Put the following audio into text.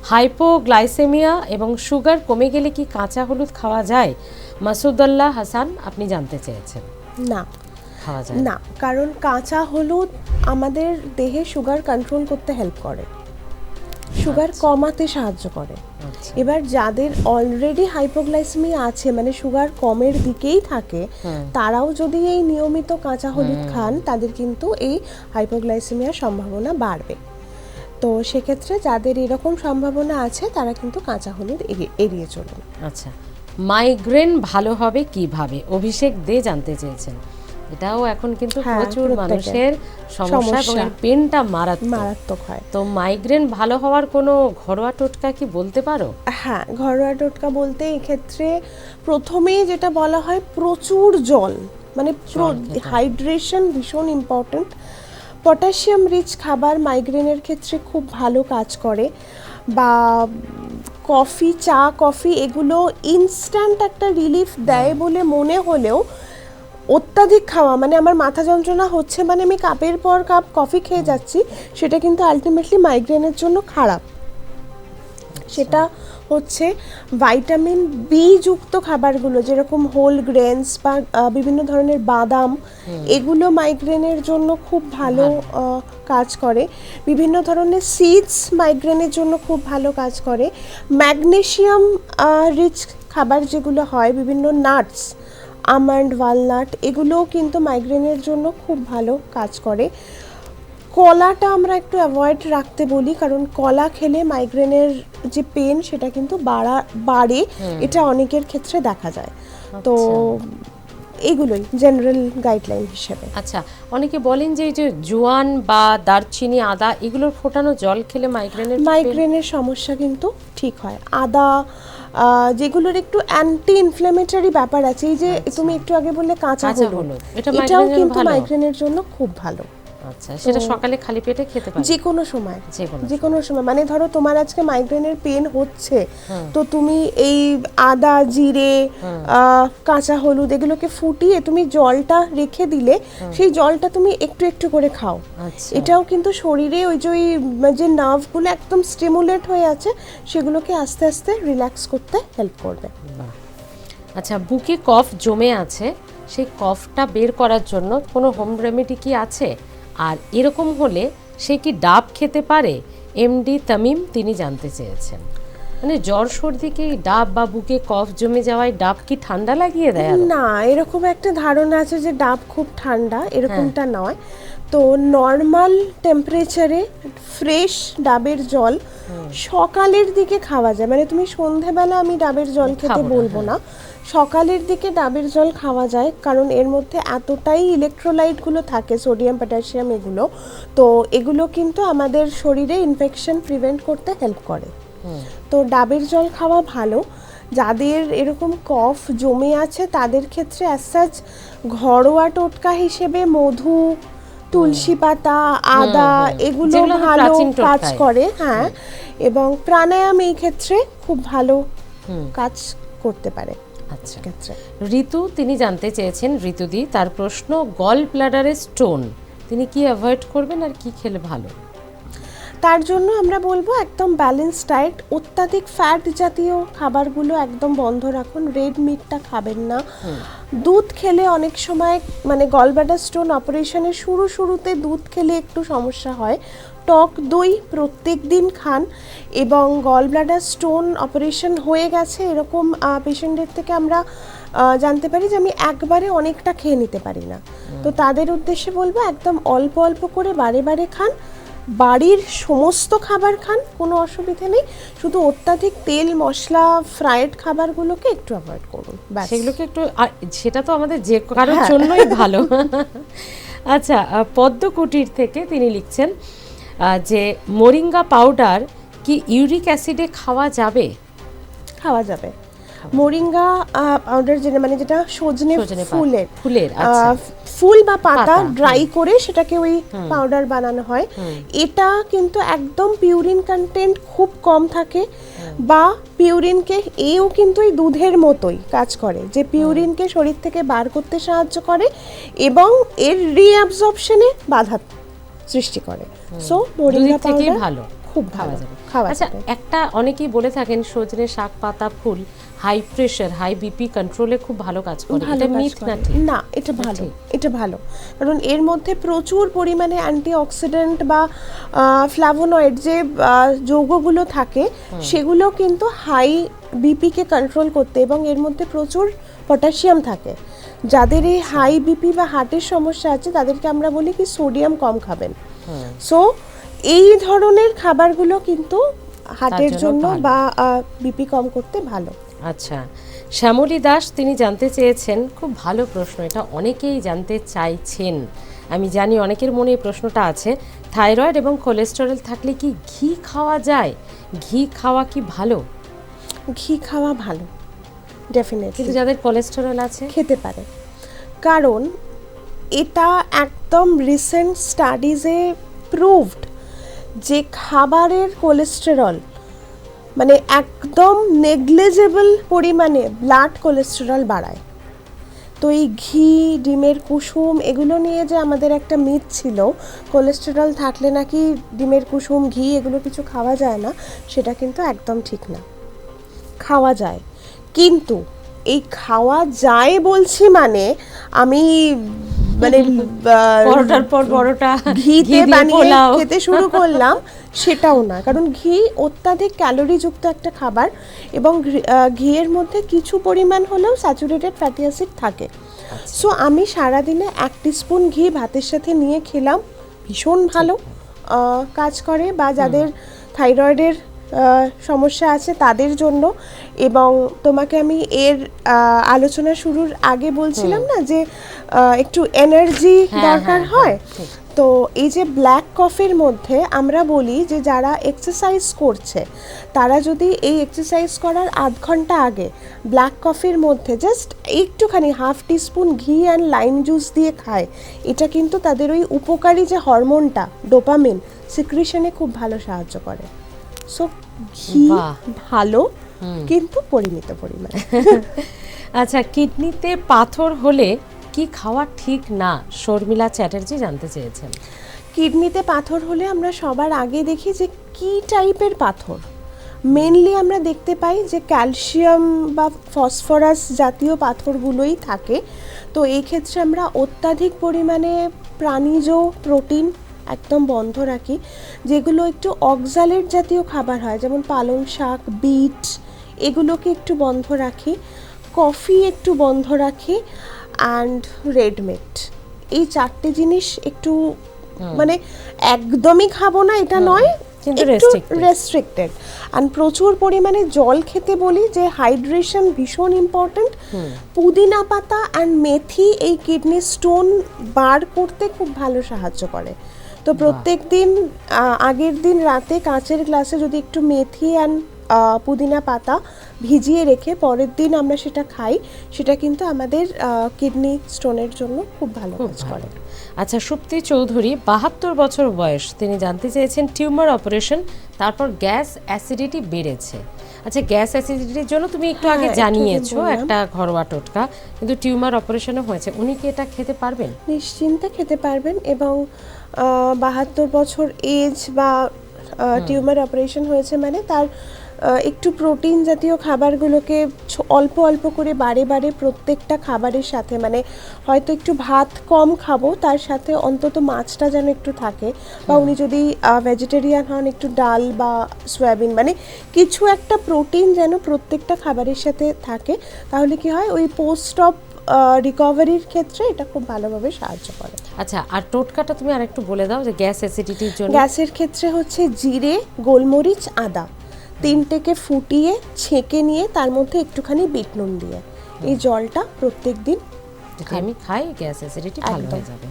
Hypoglycaemia এবং sugar কমে গেলে কি কাঁচা হলুদ খাওয়া যায়? মাসুদুল্লাহ হাসান আপনি জানতে চেয়েছেন। না, খাওয়া যায় না, কারণ কাঁচা হলুদ আমাদের দেহে সুগার কন্ট্রোল করতে হেল্প করে, সুগার কমাতে সাহায্য করে। এবার যাদের অলরেডি হাইপোগ্লাইসেমিয়া আছে, মানে সুগার কমের দিকেই থাকে, তারাও যদি এই নিয়মিত কাঁচা হলুদ খান, তাদের কিন্তু এই হাইপোগ্লাইসেমিয়ার সম্ভাবনা বাড়বে। তো সেক্ষেত্রে যাদের এরকম সম্ভাবনা আছে তারা কিন্তু কাঁচা হলুদ এড়িয়ে চলুন। আচ্ছা, মাইগ্রেন ভালো হবে কিভাবে? অভিষেক দে জানতে চেয়েছেন। এটাও এখন কিন্তু প্রচুর মানুষের সমস্যা এবং এর পেনটা মারাত্মক হয়। তো মাইগ্রেন ভালো হওয়ার কোনো ঘরোয়া টোটকা কি বলতে পারো? হ্যাঁ, ঘরোয়া টোটকা বলতে এই ক্ষেত্রে প্রথমেই যেটা বলা হয় প্রচুর জল, মানে হাইড্রেশন ভীষণ ইম্পর্টেন্ট। পটাশিয়াম রিচ খাবার মাইগ্রেনের ক্ষেত্রে খুব ভালো কাজ করে, বা কফি, চা কফি এগুলো ইনস্ট্যান্ট একটা রিলিফ দেয় বলে মনে হলেও অত্যাধিক খাওয়া, মানে আমার মাথা যন্ত্রণা হচ্ছে মানে আমি কাপের পর কাপ কফি খেয়ে যাচ্ছি, সেটা কিন্তু আলটিমেটলি মাইগ্রেনের জন্য খারাপ। সেটা হচ্ছে ভাইটামিন বি যুক্ত খাবারগুলো, যেরকম হোল গ্রেনস বা বিভিন্ন ধরনের বাদাম, এগুলো মাইগ্রেনের জন্য খুব ভালো কাজ করে। বিভিন্ন ধরনের সিডস মাইগ্রেনের জন্য খুব ভালো কাজ করে। ম্যাগনেসিয়াম রিচ খাবার যেগুলো হয়, বিভিন্ন নাটস, আমন্ড, ওয়ালনাট, এগুলোও কিন্তু মাইগ্রেনের জন্য খুব ভালো কাজ করে। কলাটা আমরা একটু অ্যাভয়েড রাখতে বলি, কারণ কলা খেলে মাইগ্রেনের যে পেন সেটা কিন্তু বাড়ে, এটা অনেকের ক্ষেত্রে দেখা যায়। তো এইগুলোই জেনারেল গাইডলাইন হিসেবে। আচ্ছা, অনেকে বলেন যে এই যে জোয়ান বা দারচিনি, আদা এগুলোর ফোটানো জল খেলে মাইগ্রেনের সমস্যা কিন্তু ঠিক হয়। আদা, যেগুলোর একটু অ্যান্টি ইনফ্ল্যামেটরি ব্যাপার আছে, এই যে তুমি একটু আগে বললে কাঁচা হলুদ, এটাও কিন্তু মাইগ্রেনের জন্য খুব ভালো। আচ্ছা, সেটা সকালে খালি পেটে খেতে পারো যে কোনো সময়, মানে ধরো তোমার আজকে মাইগ্রেনের পেন হচ্ছে, তো তুমি এই আদা, জিরে, কাঁচা হলুদ এগুলোকে ফুটিয়ে তুমি জলটা রেখে দিলে, সেই জলটা তুমি একটু একটু করে খাও। এটাও কিন্তু শরীরে ওই যে নার্ভগুলো একদম স্টিমুলেট হয়ে আছে, সেগুলোকে আস্তে আস্তে রিল্যাক্স করতে হেল্প করবে। আচ্ছা, বুকে কফ জমে আছে, সেই কফটা বের করার জন্য কোনো হোম রেমেডি কি আছে? আর এরকম হলে সে কি ডাব খেতে পারে? এমডি তামিম তিনি জানতে চেয়েছেন। মানে জ্বর সর্দি কি ডাব বা বুকে কফ জমে যাওয়ায় ডাব কি ঠান্ডা লাগিয়ে দেয়? না, এরকম একটা ধারণা আছে যে ডাব খুব ঠান্ডা, এরকমটা নয়। তো নর্মাল টেম্পারেচারে ফ্রেশ ডাবের জল সকালের দিকে খাওয়া যায়, মানে তুমি সন্ধেবেলা আমি ডাবের জল খেতে বলবো না, সকালের দিকে ডাবের জল খাওয়া যায়, কারণ এর মধ্যে এতটাই ইলেকট্রোলাইটগুলো থাকে, সোডিয়াম, পটাশিয়াম, এগুলো, তো এগুলো কিন্তু আমাদের শরীরে ইনফেকশন প্রিভেন্ট করতে হেল্প করে। তো ডাবের জল খাওয়া ভালো। যাদের এরকম কফ জমে আছে তাদের ক্ষেত্রে অ্যাজ সাচ ঘরোয়া টোটকা হিসেবে মধু, তুলসী পাতা, আদা এগুলো ভালো কাজ করে। হ্যাঁ, এবং প্রাণায়াম এই ক্ষেত্রে খুব ভালো কাজ করতে পারে। আচ্ছা, ঋতু তিনি জানতে চেয়েছেন, ঋতুদি তার প্রশ্ন, গল ব্লাডারে স্টোন তিনি কি অ্যাভয়েড করবেন আর কি খেলে ভালো? তার জন্য আমরা বলবো একদম ব্যালেন্স ডায়েট, অত্যাধিক ফ্যাট জাতীয় খাবারগুলো একদম বন্ধ রাখুন, রেড মিটটা খাবেন না। দুধ খেলে অনেক সময়, মানে গল ব্লাডার স্টোন অপারেশনের শুরুতে দুধ খেলে একটু সমস্যা হয়, টক দই প্রত্যেক দিন খান। এবং গল ব্লাডার স্টোন অপারেশন হয়ে গেছে এরকম পেশেন্টদের থেকে আমরা জানতে পারি যে আমি একবারে অনেকটা খেয়ে নিতে পারি না, তো তাদের উদ্দেশ্যে বলবো একদম অল্প অল্প করে বারে খান, বাড়ির সমস্ত খাবার খান, কোনো অসুবিধা নেই, শুধু অত্যাধিক তেল মশলা ফ্রাইড খাবারগুলোকে একটু অ্যাভয়েড করুন, সেগুলোকে একটু, সেটা তো আমাদের যে কারোর জন্যই ভালো। আচ্ছা, পদ্মকুটির থেকে তিনি লিখছেন যে মোরিঙ্গা পাউডার কি ইউরিক অ্যাসিডে খাওয়া যাবে? খাওয়া যাবে। মোরিঙ্গা পাউডার যেটা সজনে ফুলের ফুল বা পাতা ড্রাই করে সেটাকে ওই পাউডার বানানো হয়, এটা কিন্তু একদম পিউরিন কন্টেন্ট খুব কম থাকে, বা পিউরিনকে এও কিন্তু এই দুধের মতোই কাজ করে, যে পিউরিনকে শরীর থেকে বার করতে সাহায্য করে এবং এর রিঅ্যাবজর্পশনে বাধা সৃষ্টি করে। সো মোরিঙ্গা দুদিক থেকেই পাউডার ভালো খুব ভালো খাওয়া আচ্ছা, যাবে। একটা অনেকেই বলে থাকেন সজনে শাক পাতা ফুল হাই প্রেশার হাই বিপি কন্ট্রোলে খুব ভালো কাজ করে, ভালো এটা কাজ মিথ না করে। ঠিক? না, এটা ভালো, ঠিক। এটা ভালো, কারণ এর মধ্যে প্রচুর পরিমাণে অ্যান্টিঅক্সিডেন্ট বা ফ্ল্যাভোনয়েড যে যৌগগুলো থাকে সেগুলো কিন্তু হাই বিপিকে কন্ট্রোল করতে, এবং এর মধ্যে প্রচুর পটাশিয়াম থাকে। যাদের এই হাই বিপি বা হার্টের সমস্যা আছে তাদেরকে আমরা বলি কি সোডিয়াম কম খাবেন। সো এই ধরনের খাবারগুলো কিন্তু হার্টের জন্য বা বিপি কম করতে ভালো। আচ্ছা, শ্যামলী দাস তিনি জানতে চেয়েছেন, খুব ভালো প্রশ্ন, এটা অনেকেই জানতে চাইছেন, আমি জানি অনেকের মনে এই প্রশ্নটা আছে, থাইরয়েড এবং কোলেস্টেরল থাকলে কি ঘি খাওয়া যায়? ঘি খাওয়া কি ভালো? ঘি খাওয়া ভালো ডেফিনেটলি, কিন্তু যাদের কোলেস্টেরল আছে খেতে পারে, কারণ এটা একদম রিসেন্ট স্টাডিজে প্রুভড যে খাবারের কোলেস্টেরল মানে একদম নেগলিজেবল পরিমাণে ব্লাড কোলেস্টেরল বাড়ায়। তো এই ঘি, ডিমের কুসুম এগুলো নিয়ে যে আমাদের একটা মিথ ছিল কোলেস্টেরল থাকলে নাকি ডিমের কুসুম, ঘি এগুলো কিছু খাওয়া যায় না, সেটা কিন্তু একদম ঠিক না, খাওয়া যায়। কিন্তু এই খাওয়া যায় বলছি মানে আমি মানে পরোটার পর পরোটা ঘিতে বানিয়ে খেতে শুরু করলাম সেটাও না, কারণ ঘি অত্যাধিক ক্যালোরিযুক্ত একটা খাবার, এবং ঘিয়ের মধ্যে কিছু পরিমাণ হলেও স্যাচুরেটেড ফ্যাটি অ্যাসিড থাকে। সো আমি সারাদিনে 1 টিস্পুন ঘি ভাতের সাথে নিয়ে খেলাম, ভীষণ ভালো কাজ করে, বা যাদের থাইরয়েডের সমস্যা আছে তাদের জন্য। এবং তোমাকে আমি এর আলোচনা শুরুর আগে বলছিলাম না যে একটু এনার্জি দরকার হয়, তো এই যে ব্ল্যাক কফির মধ্যে আমরা বলি যে যারা এক্সারসাইজ করছে তারা যদি এই এক্সারসাইজ করার আধ ঘন্টা আগে ব্ল্যাক কফির মধ্যে জাস্ট একটুখানি 1/2 টিস্পুন ঘি অ্যান্ড লাইম জুস দিয়ে খায়, এটা কিন্তু তাদের ওই উপকারী যে হরমোনটা ডোপামিন সিক্রিশনে খুব ভালো সাহায্য করে। সো ঘি ভালো, কিন্তু পরিমিত পরিমাণে। আচ্ছা, কিডনিতে পাথর হলে কি খাওয়া ঠিক না? শর্মিলা চ্যাটার্জি জানতে চেয়েছেন। কিডনিতে পাথর হলে আমরা সবার আগে দেখি যে কি টাইপের পাথর। মেনলি আমরা দেখতে পাই যে ক্যালসিয়াম বা ফসফরাস জাতীয় পাথরগুলোই থাকে। তো এই ক্ষেত্রে আমরা অত্যাধিক পরিমাণে প্রাণীজ প্রোটিন একদম বন্ধ রাখি, যেগুলো একটু অক্সালেট জাতীয় খাবার হয়, যেমন পালং শাক, বিট, এগুলোকে একটু বন্ধ রাখি, কফি একটু বন্ধ রাখি, অ্যান্ড রেড মিট। এই 4টে জিনিস একটু মানে একদমই খাবো না এটা নয়, কিন্তু রেস্ট্রিক্টেড। অ্যান্ড প্রচুর পরিমাণে জল খেতে বলি, যে হাইড্রেশন ভীষণ ইম্পর্ট্যান্ট। পুদিনা পাতা অ্যান্ড মেথি এই কিডনি স্টোন বার করতে খুব ভালো সাহায্য করে। তো প্রত্যেক দিন আগের দিন রাতে কাঁচের গ্লাসে যদি একটু মেথি অ্যান্ড পুদিনা পাতা ভিজিয়ে রেখে পরের দিন আমরা সেটা খাই, সেটা কিন্তু আমাদের কিডনি স্টোনের জন্য খুব ভালো কাজ করে। আচ্ছা, সুপ্তি চৌধুরী 72 বছর বয়স, তিনি জানতে চেয়েছেন টিউমার অপারেশন, তারপর গ্যাস অ্যাসিডিটি বেড়েছে। আচ্ছা, গ্যাস অ্যাসিডিটির জন্য তুমি একটু আগে জানিয়েছো একটা ঘরোয়া টোটকা, কিন্তু টিউমার অপারেশনও হয়েছে, উনি কি এটা খেতে পারবেন? নিশ্চিন্তে খেতে পারবেন, এবং 72 বছর এজ বা টিউমার অপারেশন হয়েছে মানে তার একটু প্রোটিন জাতীয় খাবারগুলোকে অল্প অল্প করে বারে বারে প্রত্যেকটা খাবারের সাথে, মানে হয়তো একটু ভাত কম খাবো, তার সাথে অন্তত মাছটা যেন একটু থাকে, বা উনি যদি ভেজিটেরিয়ান হন একটু ডাল বা সয়াবিন, মানে কিছু একটা প্রোটিন যেন প্রত্যেকটা খাবারের সাথে থাকে, তাহলে কি হয় ওই পোস্ট অফ রিকভারির ক্ষেত্রে এটা খুব ভালোভাবে সাহায্য করে। আচ্ছা, আর টোটকাটা তুমি আরেকটু বলে দাও যে গ্যাস অ্যাসিডিটির জন্য। গ্যাসের ক্ষেত্রে হচ্ছে জিরে, গোলমরিচ, আদা 3টেকে ফুটিয়ে ছেঁকে নিয়ে তার মধ্যে একটুখানি বিট নুন দিয়ে এই জলটা প্রত্যেক দিন আমি খাই, গ্যাস অ্যাসিডিটি ভালো হয়ে যাবে।